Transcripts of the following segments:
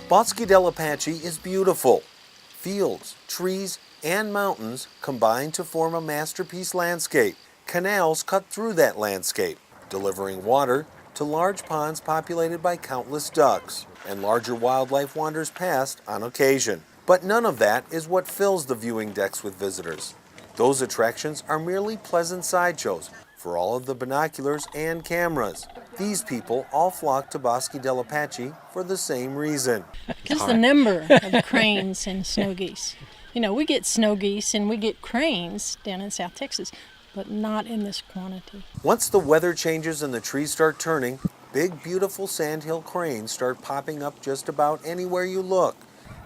Bosque del Apache is beautiful. Fields, trees, and mountains combine to form a masterpiece landscape. Canals cut through that landscape, delivering water to large ponds populated by countless ducks, and larger wildlife wanders past on occasion. But none of that is what fills the viewing decks with visitors. Those attractions are merely pleasant sideshows for all of the binoculars and cameras. These people all flock to Bosque del Apache for the same reason. Just the number of cranes and snow geese. You know, we get snow geese and we get cranes down in South Texas, but not in this quantity. Once the weather changes and the trees start turning, big, beautiful sandhill cranes start popping up just about anywhere you look.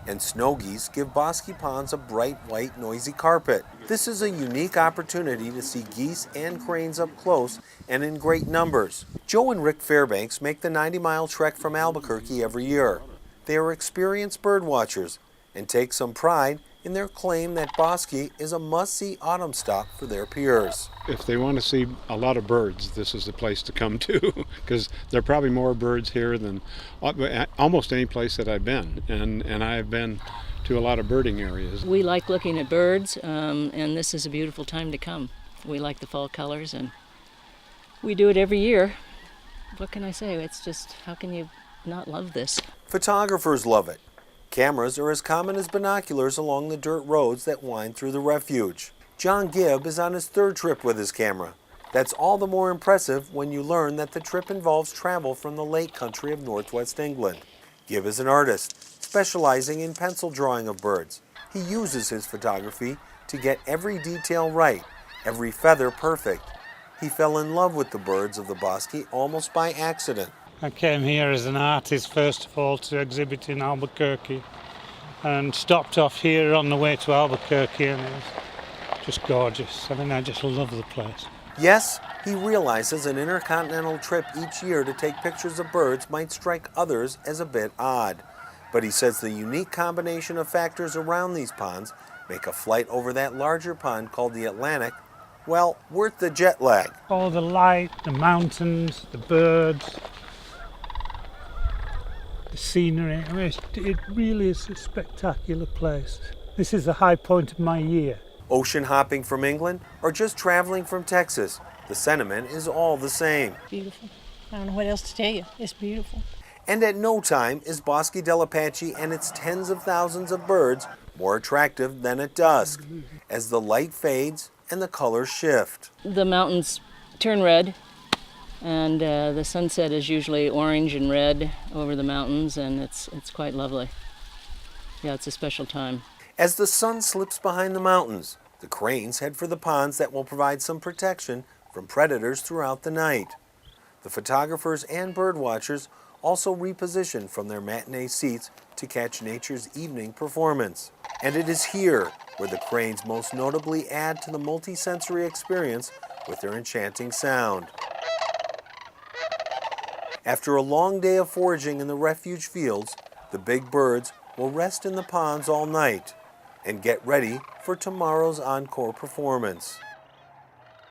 And snow geese give Bosque Ponds a bright, white, noisy carpet. This is a unique opportunity to see geese and cranes up close and in great numbers. Joe and Rick Fairbanks make the 90-mile trek from Albuquerque every year. They are experienced bird watchers and take some pride in their claim that Bosque is a must-see autumn stop for their peers. If they want to see a lot of birds, this is the place to come to, because there are probably more birds here than almost any place that I've been, and I've been to a lot of birding areas. We like looking at birds, and this is a beautiful time to come. We like the fall colors, and we do it every year. What can I say? It's just, how can you not love this? Photographers love it. Cameras are as common as binoculars along the dirt roads that wind through the refuge. John Gibb is on his third trip with his camera. That's all the more impressive when you learn that the trip involves travel from the lake country of northwest England. Gibb is an artist, specializing in pencil drawing of birds. He uses his photography to get every detail right, every feather perfect. He fell in love with the birds of the Bosque almost by accident. I came here as an artist first of all to exhibit in Albuquerque and stopped off here on the way to Albuquerque, and it was just gorgeous. I mean, I just love the place. Yes, he realizes an intercontinental trip each year to take pictures of birds might strike others as a bit odd. But he says the unique combination of factors around these ponds make a flight over that larger pond called the Atlantic, well, worth the jet lag. All the light, the mountains, the birds, the scenery. I mean, it really is a spectacular place. This is the high point of my year. Ocean hopping from England or just traveling from Texas, the sentiment is all the same. Beautiful. I don't know what else to tell you. It's beautiful. And at no time is Bosque del Apache and its tens of thousands of birds more attractive than at dusk, as the light fades and the colors shift. The mountains turn red, and the sunset is usually orange and red over the mountains, and it's quite lovely. Yeah, it's a special time. As the sun slips behind the mountains, the cranes head for the ponds that will provide some protection from predators throughout the night. The photographers and bird watchers also reposition from their matinee seats to catch nature's evening performance. And it is here where the cranes most notably add to the multi-sensory experience with their enchanting sound. After a long day of foraging in the refuge fields, the big birds will rest in the ponds all night and get ready for tomorrow's encore performance.